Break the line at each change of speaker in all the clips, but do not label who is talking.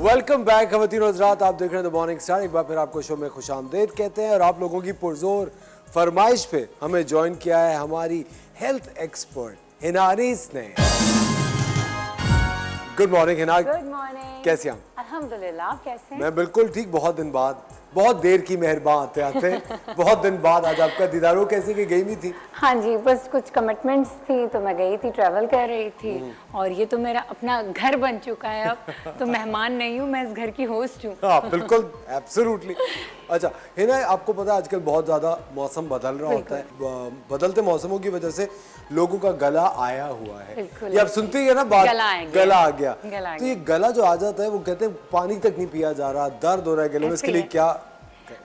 Welcome back खवातीन और हज़रात, आप देख रहे हैं द मॉर्निंग स्टार। एक बार फिर आपको शो में खुशामदीद कहते हैं और आप लोगों की पुरजोर फरमाइश पे हमें ज्वाइन किया है हमारी हेल्थ एक्सपर्ट हिना अनीस ने। Good morning Hina.
Good morning.
कैसे हैं आप?
अल्हम्दुलिल्लाह, आप कैसे हैं?
मैं बिल्कुल ठीक। बहुत दिन बाद, बहुत देर की मेहरबान आते आते बहुत दिन बाद आज आपका दीदार हो। कैसे कि गई भी थी?
हाँ जी, बस कुछ कमिटमेंट्स थी तो मैं गई थी, ट्रैवल कर रही थी। और ये तो मेरा अपना घर बन चुका है अब, तो मेहमान नहीं हूँ, मैं इस घर की होस्ट हूँ।
हाँ बिल्कुल, एब्सोल्युटली। अच्छा हिना, आपको पता है आजकल बहुत ज़्यादा मौसम बदल रहा होता है। बदलते मौसमों की वजह से लोगों का गला आया हुआ है। ये आप सुनते ही है ना बात, गला आ गया। तो ये गला जो आ जाता है वो कहते हैं पानी तक नहीं पिया जा रहा, दर्द हो रहा है गले में, इसके लिए क्या?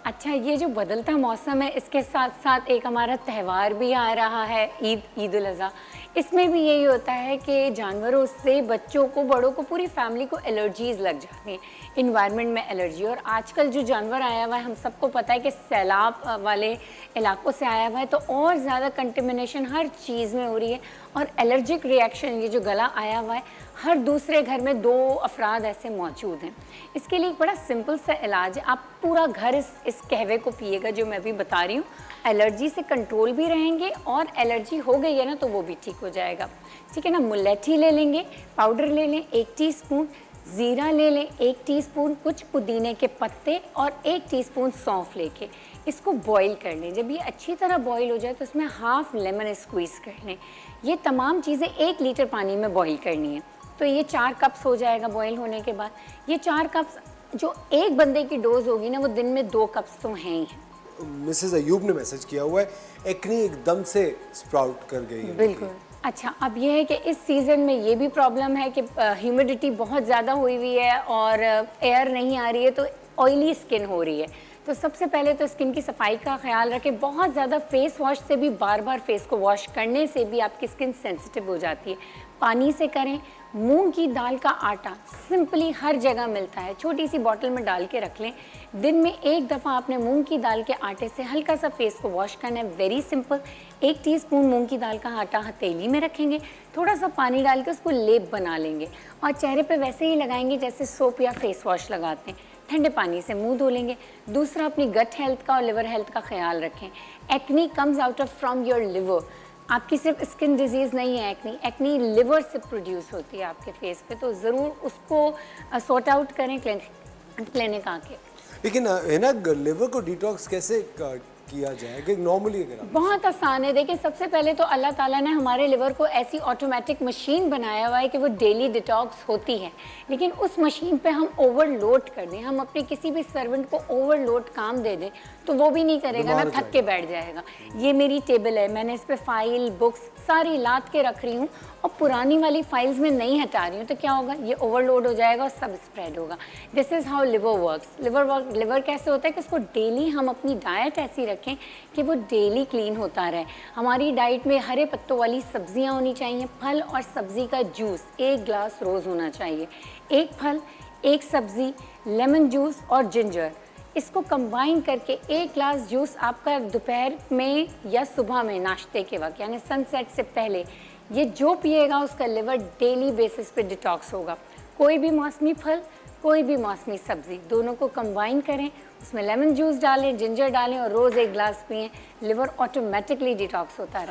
अच्छा, ये जो बदलता मौसम है इसके साथ साथ एक हमारा त्यौहार भी आ रहा है, ईद उल अज़हा। इसमें भी यही होता है कि जानवरों से बच्चों को, बड़ों को, पूरी फैमिली को एलर्जीज़ लग जाती हैं। इन्वायरमेंट में एलर्जी, और आजकल जो जानवर आया हुआ है हम सबको पता है कि सैलाब वाले इलाकों से आया हुआ है, तो और ज़्यादा कंटेमिनेशन हर चीज़ में हो रही है और एलर्जिक रिएक्शन, ये जो गला आया हुआ है, हर दूसरे घर में 2 अफराद ऐसे मौजूद हैं। इसके लिए एक बड़ा सिंपल सा इलाज है, आप पूरा घर इस कहवे को पिएगा जो मैं अभी बता रही हूँ। एलर्जी से कंट्रोल भी रहेंगे और एलर्जी हो गई है ना तो वो भी ठीक हो जाएगा। ठीक है ना। मुलैठी ले लेंगे, पाउडर ले लें 1 टीस्पून, ज़ीरा ले लें 1 टीस्पून, कुछ पुदीने के पत्ते और 1 टीस्पून सौंफ लेके इसको बॉईल कर लें। जब ये अच्छी तरह बॉईल हो जाए तो उसमें हाफ लेमन स्क्वीज़ कर लें। ये तमाम चीज़ें 1 लीटर पानी में बॉईल करनी है। तो ये 4 कप्स हो जाएगा बॉईल होने के बाद। ये 4 कप्स जो एक बंदे की डोज होगी ना, वो दिन में 2 कप्स तो हैं ही हैं।
मिसेस अयूब ने मैसेज किया हुआ है, एक्नी एकदम से स्प्राउट कर गई है।
बिल्कुल। अच्छा, अब ये है कि इस सीज़न में ये भी प्रॉब्लम है कि ह्यूमिडिटी बहुत ज़्यादा हुई हुई है और एयर नहीं आ रही है, तो ऑयली स्किन हो रही है। तो सबसे पहले तो स्किन की सफाई का ख्याल रखें। बहुत ज़्यादा फेस वॉश से भी, बार बार फेस को वॉश करने से भी आपकी स्किन सेंसिटिव हो जाती है। पानी से करें। मूंग की दाल का आटा सिंपली हर जगह मिलता है, छोटी सी बॉटल में डाल के रख लें। दिन में 1 दफ़ा आपने मूंग की दाल के आटे से हल्का सा फेस को वॉश करना है। Very simple. 1 टीस्पून मूंग की दाल का आटा हथेली में रखेंगे, थोड़ा सा पानी डाल के उसको लेप बना लेंगे और चेहरे पे वैसे ही लगाएंगे जैसे सोप या फेस वॉश लगाते हैं। ठंडे पानी से मुंह धो लेंगे। दूसरा, अपनी गट हेल्थ का और लिवर हेल्थ का ख्याल रखें। Acne comes out of from your liver. आपकी सिर्फ स्किन डिजीज़ नहीं है एक्नी, एक्नी लिवर से प्रोड्यूस होती है आपके फेस पे, तो ज़रूर उसको सॉर्ट आउट करें क्लिनिक आके।
लेकिन है ना, लिवर को डिटॉक्स कैसे किया जाए कि नॉर्मली? अगर
बहुत आसान है। देखिए, सबसे पहले तो अल्लाह ताला ने हमारे लिवर को ऐसी ऑटोमेटिक मशीन बनाया हुआ है कि वो डेली डिटॉक्स होती है, लेकिन उस मशीन पे हम ओवरलोड कर दें, हम अपने किसी भी सर्वेंट को ओवरलोड काम दे दें तो वो भी नहीं करेगा ना, थक के बैठ जाएगा। ये मेरी टेबल है, मैंने इस पर फाइल, बुक्स सारी लाद के रख रही हूँ और पुरानी वाली फाइल्स में नहीं हटा रही हूँ, तो क्या होगा, ये ओवरलोड हो जाएगा और सब स्प्रेड होगा। This is how liver works. Liver कैसे होता है कि इसको डेली हम अपनी डाइट ऐसी रखें कि वो डेली क्लीन होता रहे। हमारी डाइट में हरे पत्तों वाली सब्जियां होनी चाहिए, फल और सब्ज़ी का जूस 1 ग्लास रोज़ होना चाहिए। 1 फल, 1 सब्ज़ी, लेमन जूस और जिंजर, इसको कंबाइन करके 1 ग्लास जूस आपका दोपहर में या सुबह में नाश्ते के वक्त, यानी सनसेट से पहले, ये जो पिएगा उसका लिवर डेली बेसिस पे डिटॉक्स होगा। कोई भी मौसमी फल, कोई भी मौसमी सब्ज़ी, दोनों को कंबाइन करें, उसमें लेमन जूस डालें, जिंजर डालें और रोज़ 1 ग्लास पिएं, लिवर ऑटोमेटिकली डिटॉक्स होता रहे।